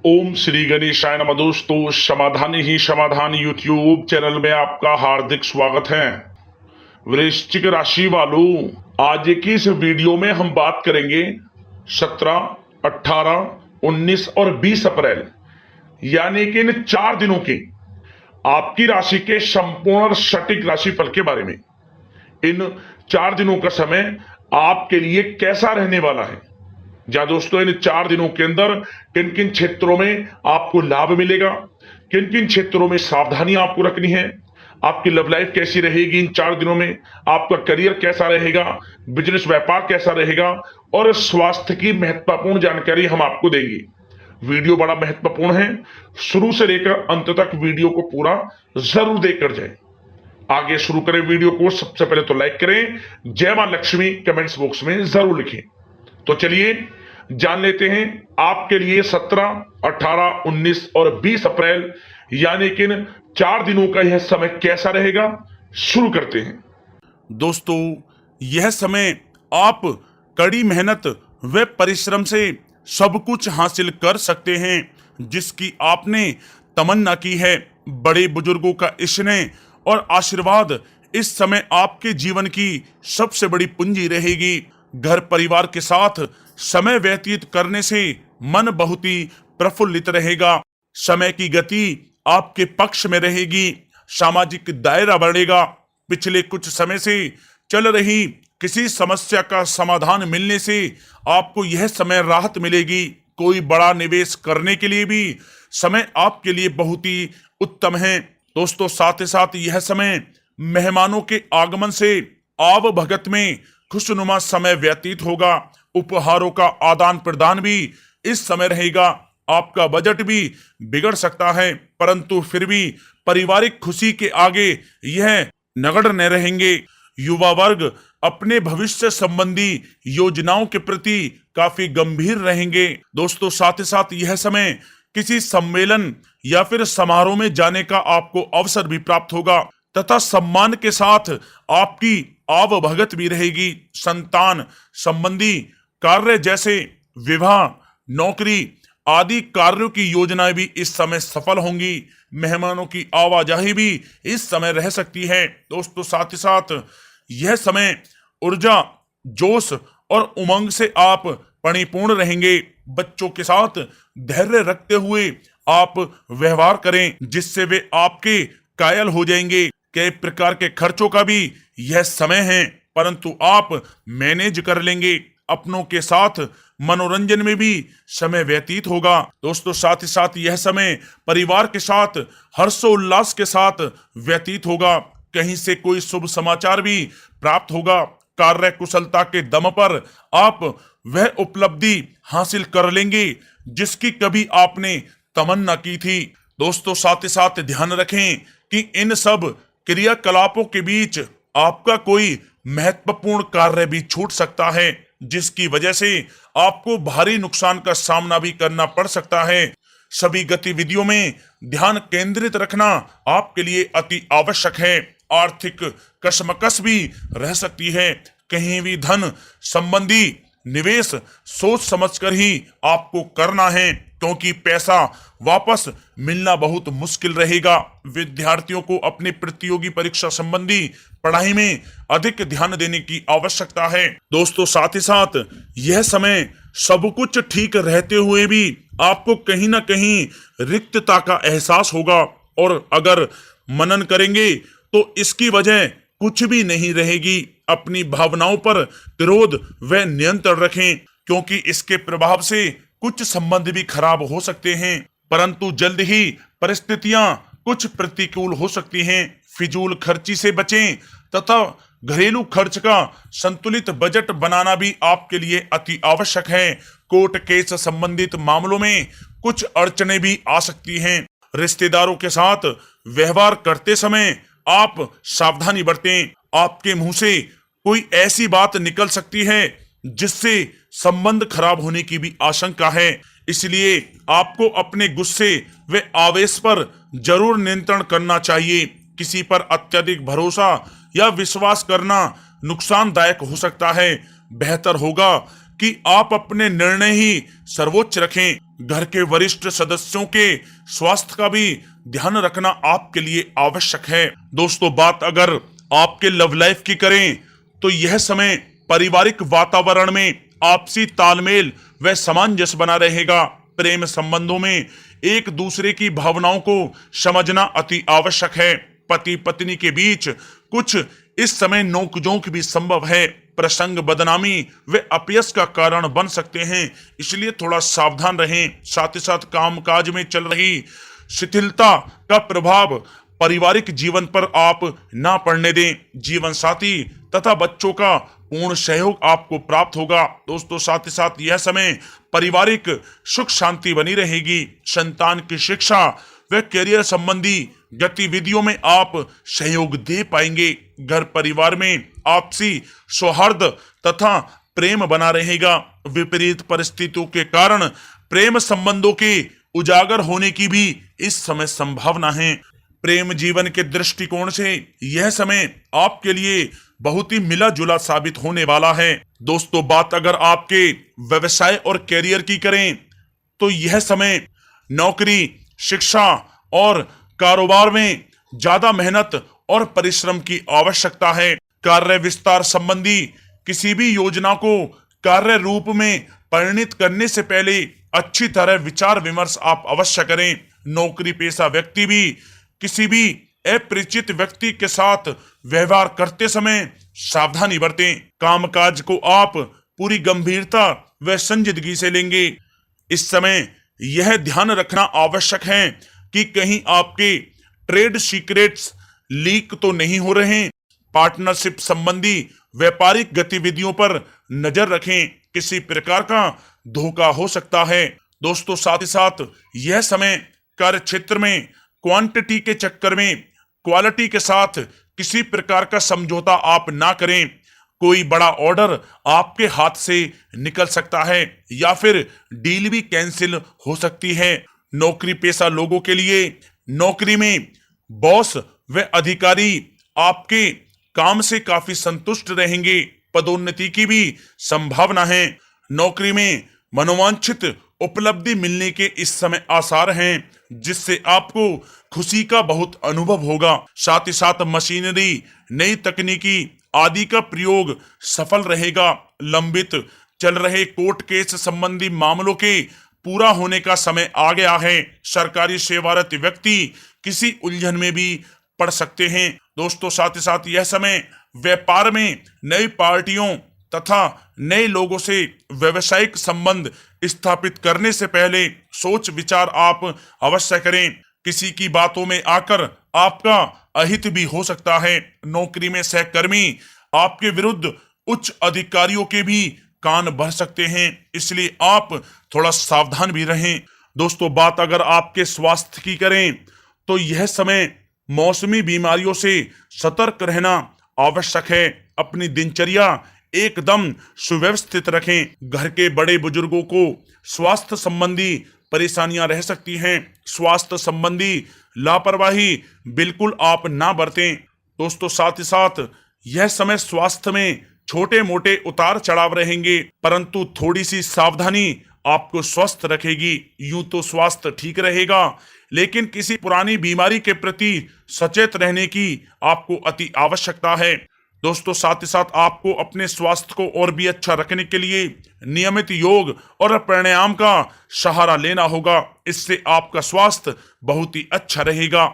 ओम श्री गणेशाय नमः। दोस्तों, समाधान ही समाधान यूट्यूब चैनल में आपका हार्दिक स्वागत है। वृश्चिक राशि वालों, आज की इस वीडियो में हम बात करेंगे 17, 18, 19 और 20 अप्रैल यानी कि इन 4 दिनों के आपकी राशि के संपूर्ण सटीक राशिफल के बारे में। इन 4 दिनों का समय आपके लिए कैसा रहने वाला है। जा दोस्तों, इन 4 दिनों के अंदर किन किन क्षेत्रों में आपको लाभ मिलेगा, किन किन क्षेत्रों में सावधानी आपको रखनी है, आपकी लव लाइफ कैसी रहेगी इन 4 दिनों में, आपका करियर कैसा रहेगा, बिजनेस व्यापार कैसा रहेगा और स्वास्थ्य की महत्वपूर्ण जानकारी हम आपको देंगे। वीडियो बड़ा महत्वपूर्ण है, शुरू से लेकर अंत तक वीडियो को पूरा जरूर देखकर जाए। आगे शुरू करें वीडियो को, सबसे पहले तो लाइक करें, जय मां लक्ष्मी कमेंट्स बॉक्स में जरूर लिखें। तो चलिए जान लेते हैं आपके लिए 17, 18, 19 और 20 अप्रैल यानी कि इन 4 दिनों का यह समय कैसा रहेगा। शुरू करते हैं। दोस्तों, यह समय आप कड़ी मेहनत व परिश्रम से सब कुछ हासिल कर सकते हैं जिसकी आपने तमन्ना की है। बड़े बुजुर्गों का स्नेह और आशीर्वाद इस समय आपके जीवन की सबसे बड़ी पूंजी रहेगी। घर परिवार के साथ समय व्यतीत करने से मन बहुत ही प्रफुल्लित रहेगा। समय की गति आपके पक्ष में रहेगी, सामाजिक दायरा बढ़ेगा। पिछले कुछ समय से चल रही किसी समस्या का समाधान मिलने से आपको यह समय राहत मिलेगी। कोई बड़ा निवेश करने के लिए भी समय आपके लिए बहुत ही उत्तम है। दोस्तों, साथ ही साथ यह समय मेहमानों के आगमन से आव भगत में खुशनुमा समय व्यतीत होगा। उपहारों का आदान प्रदान भी इस समय रहेगा। आपका बजट भी बिगड़ सकता है, परंतु फिर भी पारिवारिक खुशी के आगे यह नगण्य न रहेंगे। युवा वर्ग अपने भविष्य संबंधी योजनाओं के प्रति काफी गंभीर रहेंगे। दोस्तों, साथ ही साथ यह समय किसी सम्मेलन या फिर समारोह में जाने का आपको अवसर भी प्राप्त होगा तथा सम्मान के साथ आपकी आवभगत भी रहेगी। संतान संबंधी कार्य जैसे विवाह, नौकरी आदि कार्यों की योजनाएं भी इस समय सफल होंगी। मेहमानों की आवाजाही भी इस समय रह सकती है। दोस्तों, साथ ही साथ यह समय ऊर्जा, जोश और उमंग से आप परिपूर्ण रहेंगे। बच्चों के साथ धैर्य रखते हुए आप व्यवहार करें जिससे वे आपके कायल हो जाएंगे। कई प्रकार के खर्चों का भी यह समय है, परंतु आप मैनेज कर लेंगे। अपनों के साथ मनोरंजन में भी समय व्यतीत होगा। दोस्तों, साथ ही साथ यह समय परिवार के साथ हर्षोल्लास के साथ व्यतीत होगा। कहीं से कोई शुभ समाचार भी प्राप्त होगा। कार्य कुशलता के दम पर आप वह उपलब्धि हासिल कर लेंगे जिसकी कभी आपने तमन्ना की थी। दोस्तों, साथ ही साथ ध्यान रखें कि इन सब क्रियाकलापों के बीच आपका कोई महत्वपूर्ण कार्य भी छूट सकता है जिसकी वजह से आपको भारी नुकसान का सामना भी करना पड़ सकता है। सभी गतिविधियों में ध्यान केंद्रित रखना आपके लिए अति आवश्यक है। आर्थिक कशमकश भी रह सकती है। कहीं भी धन संबंधी निवेश सोच समझकर ही आपको करना है क्योंकि पैसा वापस मिलना बहुत मुश्किल रहेगा। विद्यार्थियों को अपनी प्रतियोगी परीक्षा संबंधी पढ़ाई में अधिक ध्यान देने की आवश्यकता है। दोस्तों, साथ ही साथ यह समय सब कुछ ठीक रहते हुए भी आपको कहीं ना कहीं रिक्तता का एहसास होगा और अगर मनन करेंगे तो इसकी वजह कुछ भी नहीं रहेगी। अपनी भावनाओं पर क्रोध व नियंत्रण रखें क्योंकि इसके प्रभाव से कुछ संबंध भी खराब हो सकते हैं, परंतु जल्द ही परिस्थितियां कुछ प्रतिकूल हो सकती हैं। फिजूल खर्ची से बचें तथा घरेलू खर्च का संतुलित बजट बनाना भी आपके लिए अति आवश्यक है। कोर्ट केस संबंधित मामलों में कुछ अड़चने भी आ सकती हैं। रिश्तेदारों के साथ व्यवहार करते समय आप सावधानी बरतें। आपके मुंह से कोई ऐसी बात निकल सकती है जिससे संबंध खराब होने की भी आशंका है। इसलिए आपको अपने गुस्से व आवेश पर जरूर नियंत्रण करना चाहिए। किसी पर अत्यधिक भरोसा या विश्वास करना नुकसानदायक हो सकता है। बेहतर होगा कि आप अपने निर्णय ही सर्वोच्च रखें। घर के वरिष्ठ सदस्यों के स्वास्थ्य का भी ध्यान रखना आपके लिए आवश्यक है। दोस्तों, बात अगर आपके लव लाइफ की करें तो यह समय पारिवारिक वातावरण में आपसी तालमेल व सामंजस्य बना रहेगा। प्रेम संबंधों में एक दूसरे की भावनाओं को समझना अति आवश्यक है। पति पत्नी के बीच कुछ इस समय नोकझोंक भी संभव है। प्रसंग बदनामी व अपयश का कारण बन सकते हैं, इसलिए थोड़ा सावधान रहें। साथ ही साथ कामकाज में चल रही शिथिलता का प्रभाव पारिवारिक जीवन पर आप ना पड़ने दें। जीवन साथी तथा बच्चों का पूर्ण सहयोग आपको प्राप्त होगा। दोस्तों, साथ ही साथ यह समय पारिवारिक सुख शांति बनी रहेगी। संतान की शिक्षा व करियर संबंधी गतिविधियों में आप सहयोग दे पाएंगे। घर परिवार में आपसी सौहार्द तथा प्रेम बना रहेगा। विपरीत परिस्थितियों के कारण प्रेम संबंधों के उजागर होने की भी इस समय संभावना है। प्रेम जीवन के दृष्टिकोण से यह समय आपके लिए बहुत ही मिला जुला साबित होने वाला है। दोस्तों, बात अगर आपके व्यवसाय और कैरियर की करें तो यह समय नौकरी, शिक्षा और कारोबार में ज्यादा मेहनत और परिश्रम की आवश्यकता है। कार्य विस्तार संबंधी किसी भी योजना को कार्य रूप में परिणित करने से पहले अच्छी तरह विचार विमर्श आप अवश्य करें। नौकरी पेशा व्यक्ति भी किसी भी अपरिचित व्यक्ति के साथ व्यवहार करते समय सावधानी बरतें। कामकाज को आप पूरी गंभीरता व संजीदगी से लेंगे। इस समय यह ध्यान रखना आवश्यक है कि कहीं आपके ट्रेड सीक्रेट्स लीक तो नहीं हो रहे। पार्टनरशिप संबंधी व्यापारिक गतिविधियों पर नजर रखें, किसी प्रकार का धोखा हो सकता है। दोस्तों, साथ ही साथ यह समय कार्य क्षेत्र में क्वांटिटी के चक्कर में क्वालिटी के साथ किसी प्रकार का समझौता आप ना करें। कोई बड़ा ऑर्डर आपके हाथ से निकल सकता है या फिर डील भी कैंसिल हो सकती है। नौकरी पेशा लोगों के लिए नौकरी में बॉस व अधिकारी आपके काम से काफी संतुष्ट रहेंगे। पदोन्नति की भी संभावना है। नौकरी में मनोवांछित उपलब्धि मिलने के इस समय आसार हैं, जिससे आपको खुशी का बहुत अनुभव होगा। साथ ही साथ मशीनरी, नई तकनीकी आदि का प्रयोग सफल रहेगा। लंबित चल रहे कोर्ट केस संबंधी मामलों के पूरा होने का समय आ गया है। सरकारी सेवारत व्यक्ति किसी उलझन में भी पड़ सकते हैं। दोस्तों, साथ ही साथ यह समय व्यापार में नई पार्टियों तथा नए लोगों से व्यवसायिक संबंध स्थापित करने से पहले सोच विचार आप अवश्य करें। किसी की बातों में आकर आपका अहित भी हो सकता है। नौकरी में सहकर्मी आपके विरुद्ध उच्च अधिकारियों के भी कान भर सकते हैं, इसलिए आप थोड़ा सावधान भी रहें। दोस्तों, बात अगर आपके स्वास्थ्य की करें तो यह समय मौसमी बीमारियों से सतर्क रहना आवश्यक है। अपनी दिनचर्या एकदम सुव्यवस्थित रखें। घर के बड़े बुजुर्गों को स्वास्थ्य संबंधी परेशानियां रह सकती हैं। स्वास्थ्य संबंधी लापरवाही बिल्कुल आप ना बरतें। दोस्तों, साथ ही साथ यह समय स्वास्थ्य में छोटे मोटे उतार चढ़ाव रहेंगे, परंतु थोड़ी सी सावधानी आपको स्वस्थ रखेगी। यूं तो स्वास्थ्य ठीक रहेगा, लेकिन किसी पुरानी बीमारी के प्रति सचेत रहने की आपको अति आवश्यकता है। दोस्तों, साथ ही साथ आपको अपने स्वास्थ्य को और भी अच्छा रखने के लिए नियमित योग और प्राणायाम का सहारा लेना होगा। इससे आपका स्वास्थ्य बहुत ही अच्छा रहेगा।